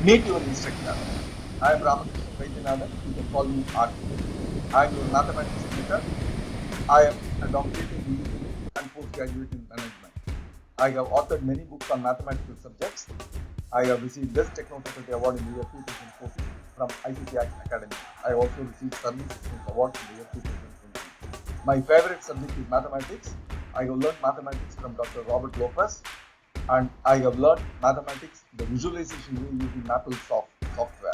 Meet your instructor. I am Ramakrishnan Vaidyanathan. You can call me RK. I am your mathematics tutor. I am a doctorate in engineering and postgraduate in management. I have authored many books on mathematical subjects. I have received Best Techno Faculty Award in the year 2014 from ICT Academy. I also received Service Excellence Award in the year 2020. My favorite subject is mathematics. I have learned mathematics from Dr. Robert Lopez, and I have learned mathematics, the visualization way using software.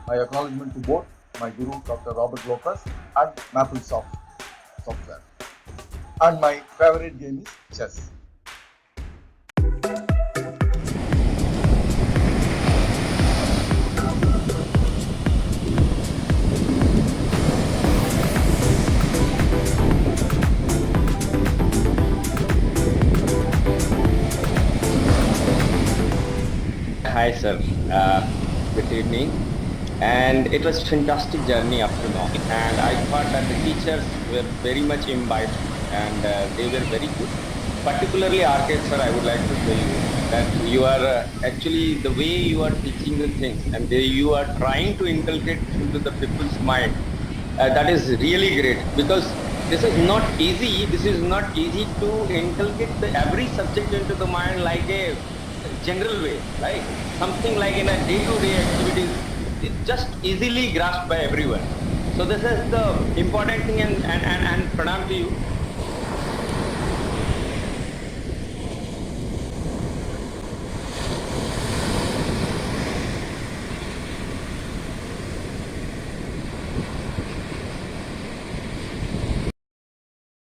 My acknowledgement to both my guru, Dr. Robert Lopez, and MapleSoft software. And my favorite game is chess. Hi, sir. Good evening. And it was a fantastic journey up to now. And I thought that the teachers were very much imbibed and they were very good. Particularly RK, sir, I would like to tell you that you are actually the way you are teaching the things and you are trying to inculcate into the people's mind. That is really great because this is not easy. This is not easy to inculcate every subject into the mind like a general way, like something like in a day-to-day activities, it's just easily grasped by everyone. So this is the important thing, and pranam to you